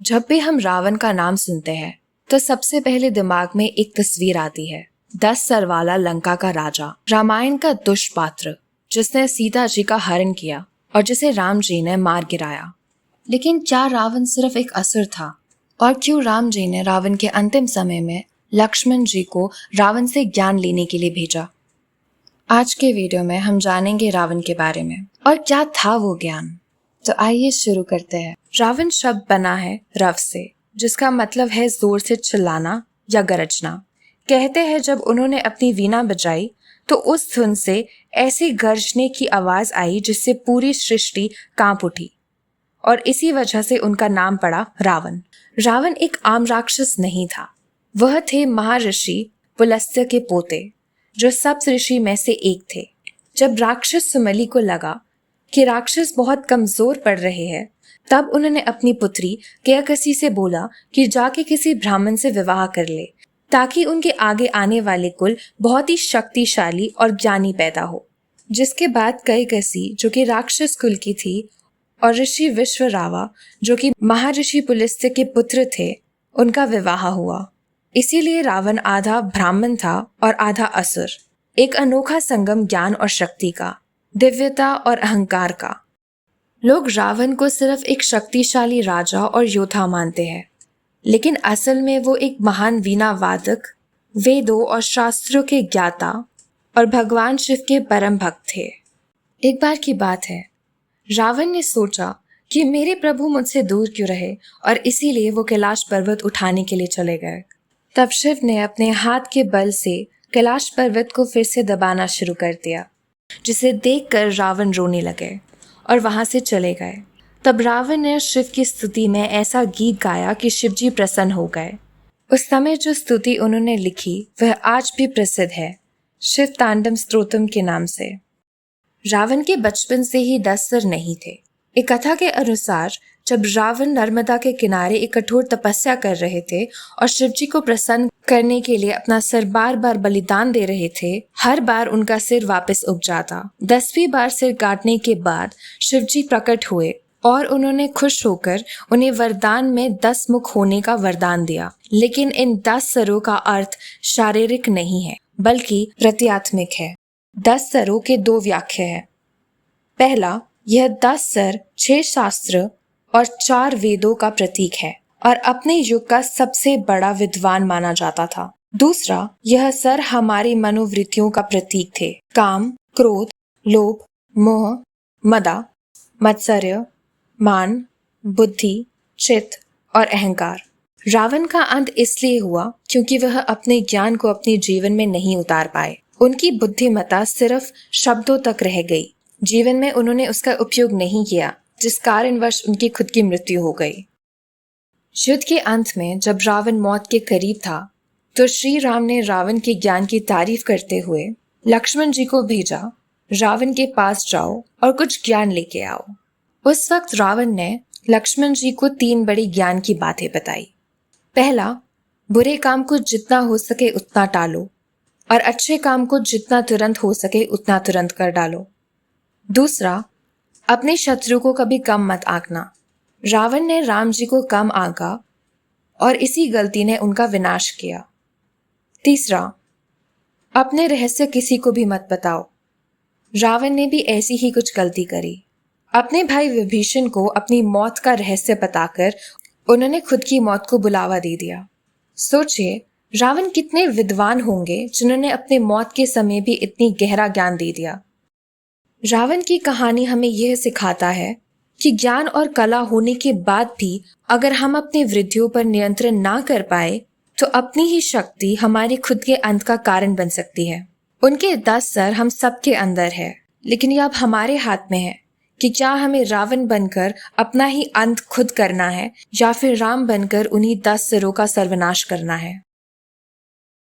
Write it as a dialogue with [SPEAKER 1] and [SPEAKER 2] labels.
[SPEAKER 1] जब भी हम रावण का नाम सुनते हैं तो सबसे पहले दिमाग में एक तस्वीर आती है, 10 सर वाला लंका का राजा, रामायण का दुष्पात्र जिसने सीता जी का हरण किया और जिसे राम जी ने मार गिराया। लेकिन क्या रावण सिर्फ एक असुर था? और क्यों राम जी ने रावण के अंतिम समय में लक्ष्मण जी को रावण से ज्ञान लेने के लिए भेजा? आज के वीडियो में हम जानेंगे रावण के बारे में और क्या था वो ज्ञान। तो आइए शुरू करते हैं। रावण शब्द बना है रव से, जिसका मतलब है जोर से चिल्लाना या गरजना। कहते हैं जब उन्होंने अपनी वीणा बजाई तो उस धुन से ऐसी गर्जने की आवाज आई जिससे पूरी सृष्टि कांप उठी, और इसी वजह से उनका नाम पड़ा रावण। रावण एक आम राक्षस नहीं था, वह थे महर्षि पुलस्त्य के पोते, जो सप्तऋषि में से एक थे। जब राक्षस सुमली को लगा कि राक्षस बहुत कमजोर पड़ रहे हैं, तब उन्होंने अपनी पुत्री केकसी से बोला कि जाके किसी ब्राह्मण से विवाह कर ले, ताकि उनके आगे आने वाले कुल बहुत ही शक्तिशाली और ज्ञानी पैदा हो। जिसके बाद केकसी, जो कि राक्षस कुल की थी, और ऋषि विश्वरावा, जो कि महर्षि पुलस्त्य के पुत्र थे, उनका विवाह हुआ। इसीलिए रावण आधा ब्राह्मण था और आधा असुर। एक अनोखा संगम ज्ञान और शक्ति का, दिव्यता और अहंकार का। लोग रावण को सिर्फ एक शक्तिशाली राजा और योद्धा मानते हैं, लेकिन असल में वो एक महान वीणा वादक, वेदों और शास्त्रों के ज्ञाता और भगवान शिव के परम भक्त थे। एक बार की बात है, रावण ने सोचा कि मेरे प्रभु मुझसे दूर क्यों रहे, और इसीलिए वो कैलाश पर्वत उठाने के लिए चले गए। तब शिव ने अपने हाथ के बल से कैलाश पर्वत को फिर से दबाना शुरू कर दिया, जिसे देखकर रावण रोने लगे और वहां से चले गए। तब रावण ने शिव की स्तुति में ऐसा गीत गाया कि शिव जी प्रसन्न हो गए। उस समय जो स्तुति उन्होंने लिखी वह आज भी प्रसिद्ध है, शिव तांडव स्तोत्रम के नाम से। रावण के बचपन से ही 10 सर नहीं थे। एक कथा के अनुसार जब रावण नर्मदा के किनारे एक कठोर तपस्या कर रहे थे और शिवजी को प्रसन्न करने के लिए अपना सिर बार बार बलिदान दे रहे थे, हर बार उनका सिर वापस उग जाता। 10वीं बार सिर काटने के बाद शिवजी प्रकट हुए और उन्होंने खुश होकर उन्हें वरदान में 10 मुख होने का वरदान दिया। लेकिन इन 10 सरों का अर्थ शारीरिक नहीं है, बल्कि प्रत्यात्मिक है। 10 सरों के 2 व्याख्या है। पहला, यह 10 सर 6 शास्त्र और 4 वेदों का प्रतीक है और अपने युग का सबसे बड़ा विद्वान माना जाता था। दूसरा, यह सर हमारी मनोवृत्तियों का प्रतीक थे, काम, क्रोध, लोभ, मोह, मदा, मत्सर्य, मान, बुद्धि, चित्त और अहंकार। रावण का अंत इसलिए हुआ क्योंकि वह अपने ज्ञान को अपने जीवन में नहीं उतार पाए। उनकी बुद्धिमत्ता सिर्फ शब्दों तक रह गई, जीवन में उन्होंने उसका उपयोग नहीं किया, जिस कारणवश उनकी खुद की मृत्यु हो गई। युद्ध के अंत में जब रावण मौत के करीब था, तो श्री राम ने रावण के ज्ञान की तारीफ करते हुए लक्ष्मण जी को भेजा, रावण के पास जाओ और कुछ ज्ञान लेके आओ। उस वक्त रावण ने लक्ष्मण जी को 3 बड़ी ज्ञान की बातें बताई। पहला, बुरे काम को जितना हो सके उतना टालो और अच्छे काम को जितना तुरंत हो सके उतना तुरंत कर डालो। दूसरा, अपने शत्रु को कभी कम मत आंकना। रावण ने राम जी को कम आंका और इसी गलती ने उनका विनाश किया। तीसरा, अपने रहस्य किसी को भी मत बताओ। रावण ने भी ऐसी ही कुछ गलती करी। अपने भाई विभीषण को अपनी मौत का रहस्य बताकर उन्होंने खुद की मौत को बुलावा दे दिया। सोचिए, रावण कितने विद्वान होंगे जिन्होंने अपने मौत के समय भी इतनी गहरा ज्ञान दे दिया। रावण की कहानी हमें यह सिखाता है कि ज्ञान और कला होने के बाद भी अगर हम अपनी वृत्तियों पर नियंत्रण ना कर पाए, तो अपनी ही शक्ति हमारे खुद के अंत का कारण बन सकती है। उनके 10 सर हम सबके अंदर है, लेकिन यह अब हमारे हाथ में है कि क्या हमें रावण बनकर अपना ही अंत खुद करना है या फिर राम बनकर उन्हीं 10 सरों का सर्वनाश करना है।